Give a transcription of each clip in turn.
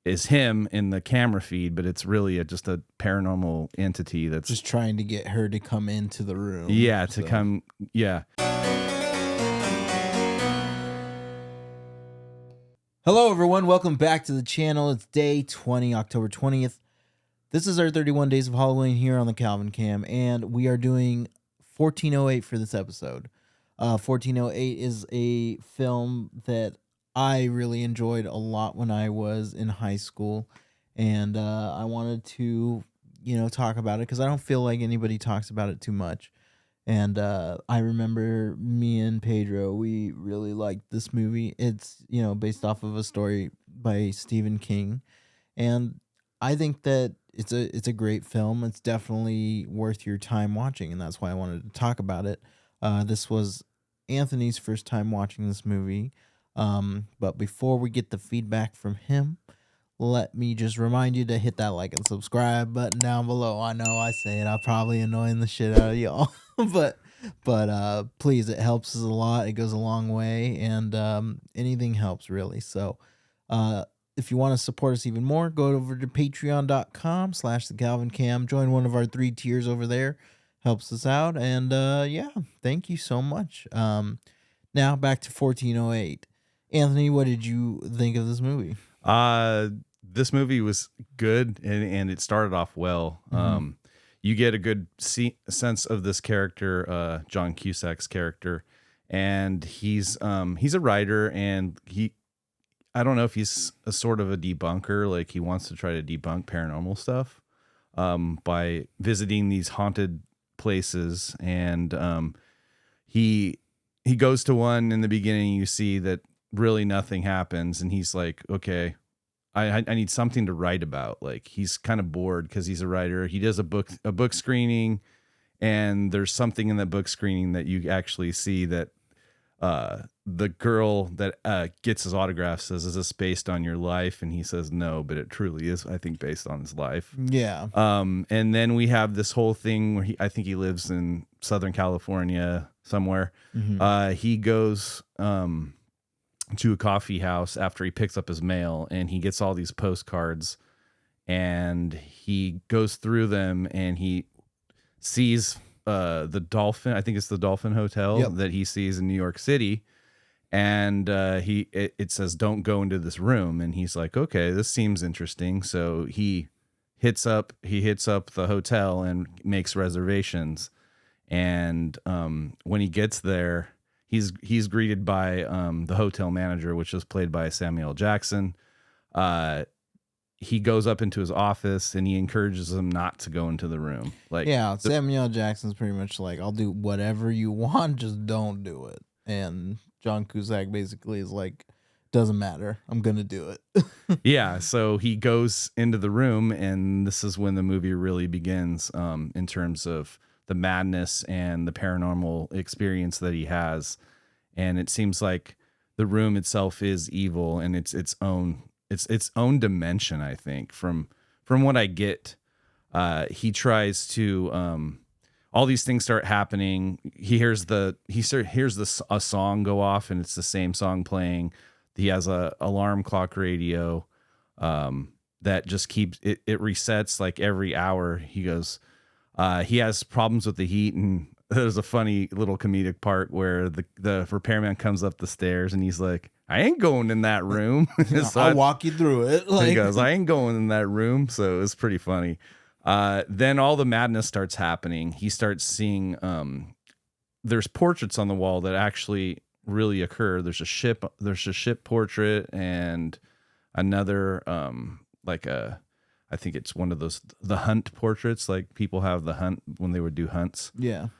is him in the camera feed, but it's really just a paranormal entity that's just trying to get her to come into the room. Yeah, to come. Yeah. Hello, everyone. Welcome back to the channel. It's day 20, October 20th. This is our 31 Days of Halloween here on the Calvin Cam, and we are doing 1408 for this episode. 1408 is a film that I really enjoyed a lot when I was in high school, and I wanted to, talk about it because I don't feel like anybody talks about it too much. And I remember me and Pedro, we really liked this movie. It's, based off of a story by Stephen King. And I think that it's a great film. It's definitely worth your time watching, and that's why I wanted to talk about it. This was Anthony's first time watching this movie. But before we get the feedback from him, let me just remind you to hit that like and subscribe button down below. I know I say it, I'm probably annoying the shit out of y'all, but please, it helps us a lot. It goes a long way, and anything helps really. So if you want to support us even more, go over to patreon.com/thecalvincam. Join one of our 3 tiers over there. Helps us out, and yeah, thank you so much. Now back to 1408. Anthony, what did you think of this movie? This movie was good, and it started off well. Mm-hmm. You get a good sense of this character, John Cusack's character, and he's a writer, and I don't know if he's a sort of a debunker, like he wants to try to debunk paranormal stuff by visiting these haunted places, and he goes to one in the beginning. You see that really nothing happens, and he's like, okay, I need something to write about. Like, he's kind of bored because he's a writer. He does a book screening, and there's something in that book screening that you actually see that the girl that gets his autograph says, "Is this based on your life?" And he says no, but it truly is, I think, based on his life. Yeah. And then we have this whole thing where I think he lives in Southern California somewhere. Mm-hmm. He goes to a coffee house after he picks up his mail, and he gets all these postcards, and he goes through them, and he sees the Dolphin. I think it's the Dolphin Hotel that he sees in New York City. And it says, "Don't go into this room." And he's like, okay, this seems interesting. So he hits up the hotel and makes reservations. And when he gets there, he's greeted by the hotel manager, which is played by Samuel Jackson. He goes up into his office and he encourages him not to go into the room. Like, yeah, Samuel Jackson's pretty much like, I'll do whatever you want, just don't do it. And John Cusack basically is like, doesn't matter, I'm gonna do it. Yeah, so he goes into the room, and this is when the movie really begins, in terms of the madness and the paranormal experience that he has. And it seems like the room itself is evil, and it's its own dimension, I think. From what I get, he tries to all these things start happening. He hears a song go off, and it's the same song playing. He has a alarm clock radio that just keeps it resets like every hour. He goes, he has problems with the heat, and there's a funny little comedic part where the repairman comes up the stairs, and he's like, "I ain't going in that room." So I'll walk you through it. He goes, "I ain't going in that room." So it's pretty funny. Then all the madness starts happening. He starts seeing there's portraits on the wall that actually really occur. There's a ship portrait, and another I think it's one of those, the hunt portraits, like people have the hunt when they would do hunts. Yeah.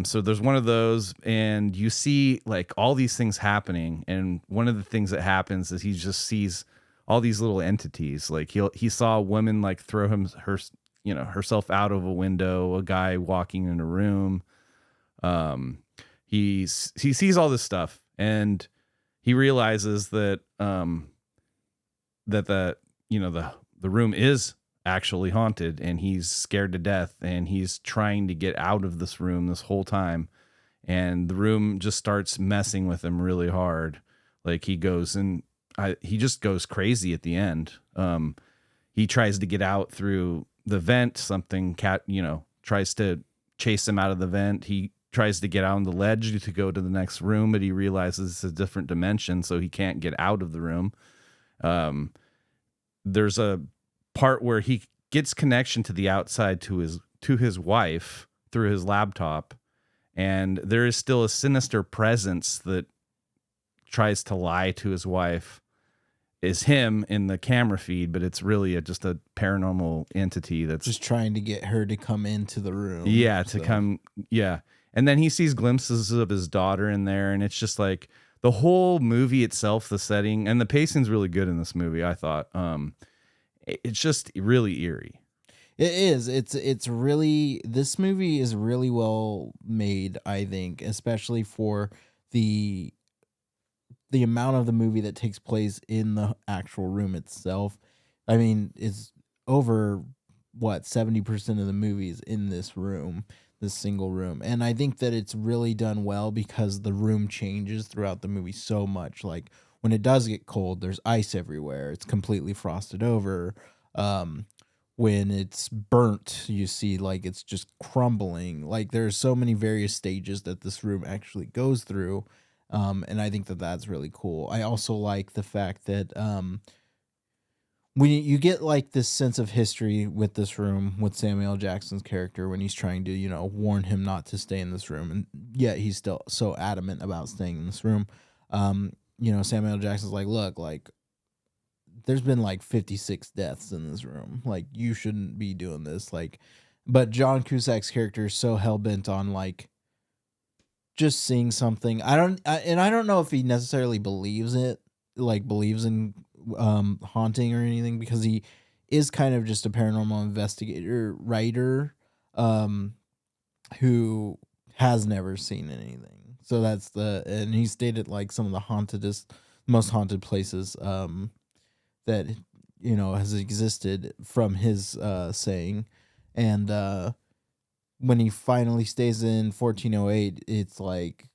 So there's one of those, and you see like all these things happening. And one of the things that happens is he just sees all these little entities. Like he saw a woman like throw herself out of a window, a guy walking in a room. He sees all this stuff, and he realizes that the room is actually haunted, and he's scared to death, and he's trying to get out of this room this whole time, and the room just starts messing with him really hard. Like he goes, and he just goes crazy at the end. He tries to get out through the vent. Something tries to chase him out of the vent. He tries to get out on the ledge to go to the next room, but he realizes it's a different dimension, so he can't get out of the room. There's a part where he gets connection to the outside to his wife through his laptop, and there is still a sinister presence that tries to lie to his wife is him in the camera feed, but it's really just a paranormal entity that's just trying to get her to come into the room. Yeah, to come. Yeah. And then he sees glimpses of his daughter in there, and it's just like the whole movie itself, the setting and the pacing's really good in this movie, I thought. It's just really eerie. It is. It's really, this movie is really well made, I think, especially for the amount of the movie that takes place in the actual room itself. I mean, it's over 70% of the movies in this room, this single room. And I think that it's really done well because the room changes throughout the movie so much. Like when it does get cold, there's ice everywhere. It's completely frosted over. When it's burnt, you see like it's just crumbling. Like there's so many various stages that this room actually goes through. And I think that that's really cool. I also like the fact that when you get like this sense of history with this room with Samuel L. Jackson's character when he's trying to, warn him not to stay in this room. And yet he's still so adamant about staying in this room. Samuel L. Jackson's like, look, like there's been like 56 deaths in this room. Like you shouldn't be doing this. Like, but John Cusack's character is so hell-bent on like, just seeing something. I don't know if he necessarily believes it, like believes in haunting or anything, because he is kind of just a paranormal investigator writer who has never seen anything. So and he stated like some of the most haunted places that has existed from his saying. And when he finally stays in 1408, it's like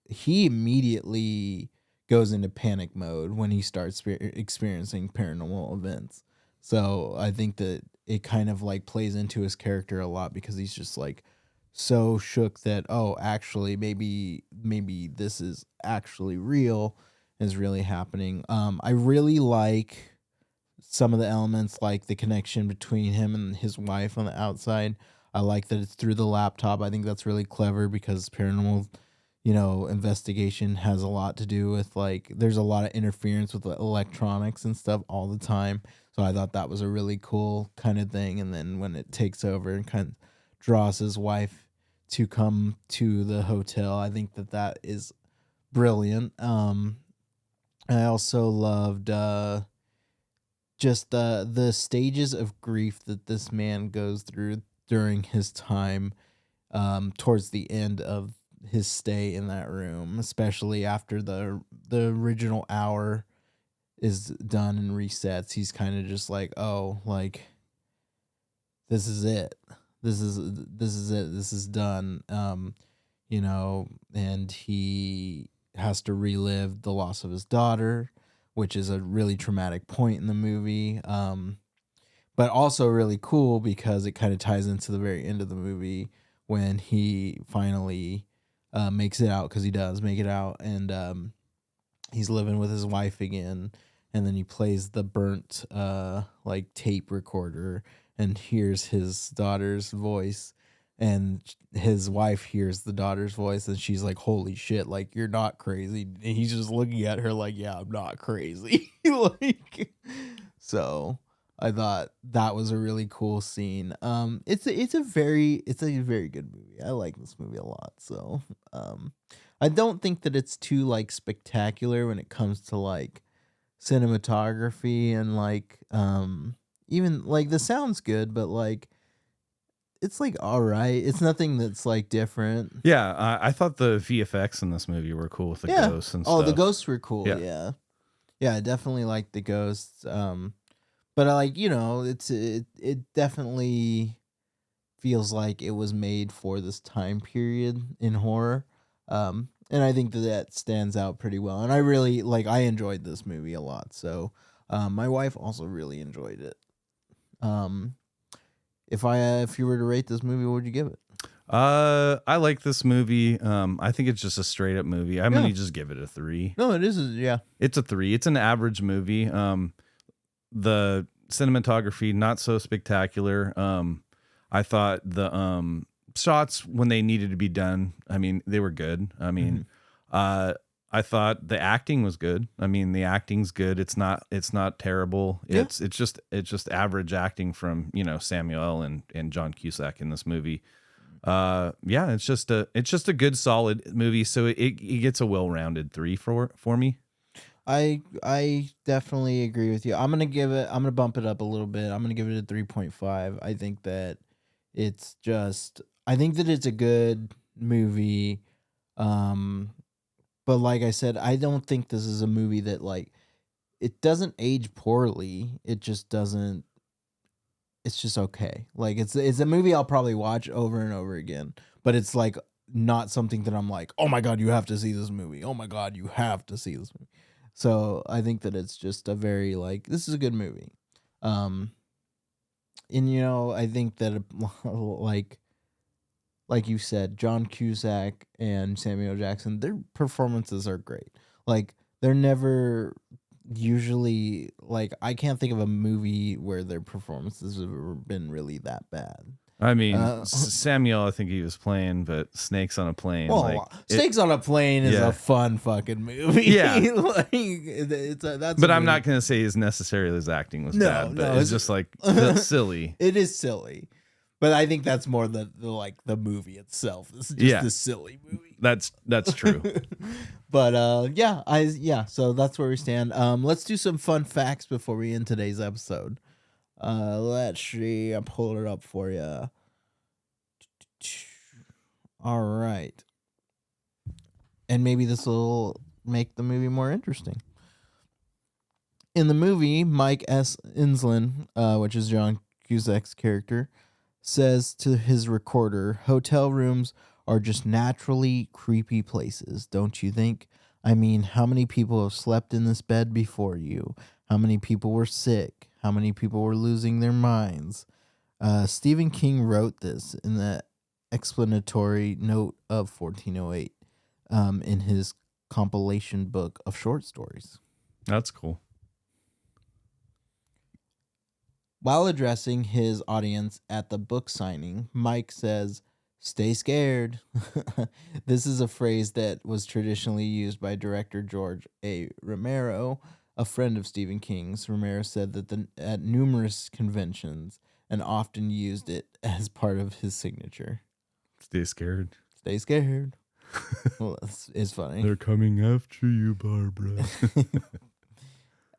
he immediately goes into panic mode when he starts experiencing paranormal events. So I think that it kind of like plays into his character a lot because he's just like so shook that, oh, actually maybe this is actually real, is really happening. I really like some of the elements, like the connection between him and his wife on the outside. I like that it's through the laptop. I think that's really clever because paranormal, investigation has a lot to do with like, there's a lot of interference with electronics and stuff all the time. So I thought that was a really cool kind of thing. And then when it takes over and kind of draws his wife to come to the hotel, I think that is brilliant. I also loved just the stages of grief that this man goes through during his time towards the end of his stay in that room, especially after the original hour is done and resets. He's kind of just like, oh, like this is it. This is it. This is done. And he has to relive the loss of his daughter, which is a really traumatic point in the movie. But also really cool because it kind of ties into the very end of the movie when he finally makes it out, because he does make it out, and he's living with his wife again, and then he plays the burnt like tape recorder and hears his daughter's voice, and his wife hears the daughter's voice, and she's like, holy shit, like you're not crazy. And he's just looking at her like, yeah, I'm not crazy. Like, so I thought that was a really cool scene. It's a very good movie. I like this movie a lot. So, I don't think that it's too like spectacular when it comes to like cinematography and like, even like the sound's good, but like it's like all right. It's nothing that's like different. Yeah, I thought the VFX in this movie were cool with the ghosts and stuff. Oh, the ghosts were cool. Yeah, I definitely liked the ghosts. But I like, it definitely feels like it was made for this time period in horror. And I think that stands out pretty well. And I really I enjoyed this movie a lot. So my wife also really enjoyed it. Um, if you were to rate this movie, what would you give it? I like this movie. I think it's just a straight up movie. I'm gonna just give it a 3. No, it is. Yeah. It's a 3. It's an average movie. The cinematography not so spectacular. I thought the shots when they needed to be done, I mean, they were good. I mean, I thought the acting was good. I mean, the acting's good. It's not terrible. Yeah. It's just average acting from, Samuel and John Cusack in this movie. Yeah, it's just a good solid movie. So it gets a well-rounded 3 for me. I definitely agree with you. I'm gonna bump it up a little bit. I'm gonna give it a 3.5. I think that it's a good movie. But like I said, I don't think this is a movie that it doesn't age poorly. It just doesn't. It's just okay. It's a movie I'll probably watch over and over again. But it's not something that I'm like, oh my god, you have to see this movie. Oh my god, you have to see this movie. So I think that it's just a very this is a good movie. And I think that like you said, John Cusack and Samuel Jackson, their performances are great. They're never usually I can't think of a movie where their performances have ever been really that bad. I mean, Samuel, I think he was playing, but Snakes on a Plane. Well, Snakes on a Plane is a fun fucking movie. Yeah. But I'm not going to say necessarily his acting was bad, but it's just that's silly. It is silly. But I think that's more the movie itself. It's just a silly movie. That's true. But so that's where we stand. Let's do some fun facts before we end today's episode. Let's see. I'm pulling it up for you. All right. And maybe this will make the movie more interesting. In the movie, Mike S. Insland, which is John Cusack's character, says to his recorder, "Hotel rooms are just naturally creepy places, don't you think? I mean, how many people have slept in this bed before you? How many people were sick? How many people were losing their minds?" Stephen King wrote this in the explanatory note of 1408 in his compilation book of short stories. That's cool. While addressing his audience at the book signing, Mike says, "Stay scared." This is a phrase that was traditionally used by director George A. Romero, a friend of Stephen King's. Romero said that at numerous conventions and often used it as part of his signature. Stay scared. Stay scared. Well, it's funny. They're coming after you, Barbara.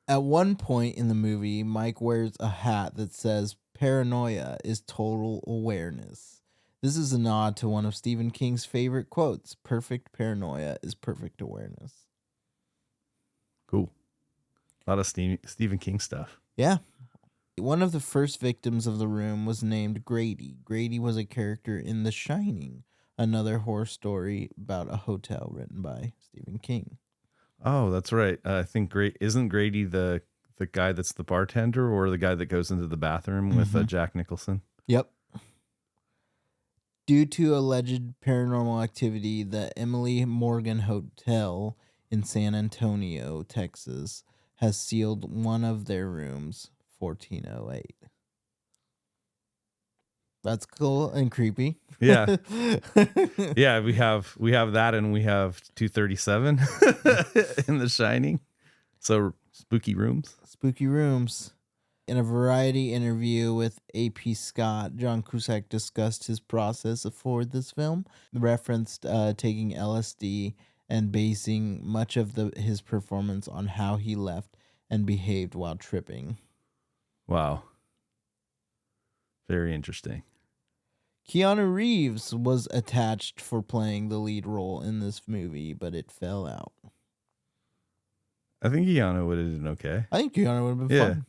At one point in the movie, Mike wears a hat that says "Paranoia is total awareness." This is a nod to one of Stephen King's favorite quotes: "Perfect paranoia is perfect awareness." Cool. A lot of Stephen King stuff. Yeah. One of the first victims of the room was named Grady. Grady was a character in The Shining, another horror story about a hotel written by Stephen King. Oh, that's right. I think isn't Grady the guy that's the bartender or the guy that goes into the bathroom with Jack Nicholson? Yep. Due to alleged paranormal activity, the Emily Morgan Hotel in San Antonio, Texas, has sealed one of their rooms, 1408. That's cool and creepy. Yeah. Yeah, we have that, and we have 237 in The Shining. So spooky rooms. Spooky rooms. In a Variety interview with A.P. Scott, John Cusack discussed his process for this film, referenced taking LSD and basing much of his performance on how he left and behaved while tripping. Wow. Very interesting. Keanu Reeves was attached for playing the lead role in this movie, but it fell out. I think Keanu would have done okay. I think Keanu would have been fun.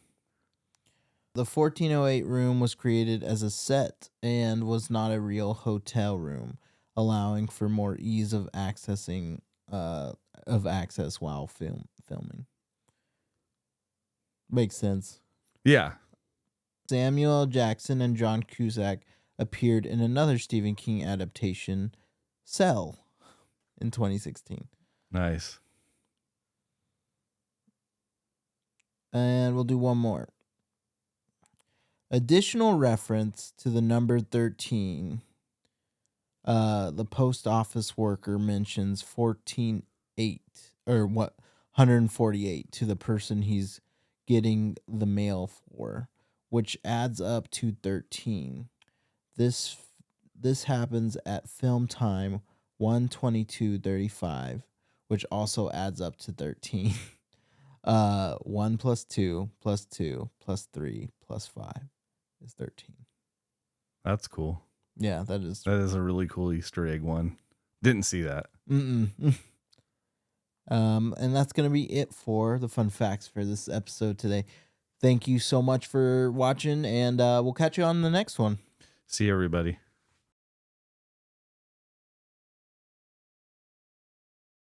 The 1408 room was created as a set and was not a real hotel room, allowing for more ease of accessing of access while filming. Makes sense. Yeah. Samuel L. Jackson and John Cusack appeared in another Stephen King adaptation, Cell, in 2016. Nice. And we'll do one more. Additional reference to the number 13. The post office worker mentions 148 to the person he's getting the mail for, which adds up to 13. This happens at film time 1:22:35, which also adds up to 13. 1 plus 2 plus 2 plus 3 plus 5 is 13. That's cool. Yeah, that is a really cool Easter egg one. Didn't see that. And that's going to be it for the fun facts for this episode today. Thank you so much for watching, and we'll catch you on the next one. See you, everybody.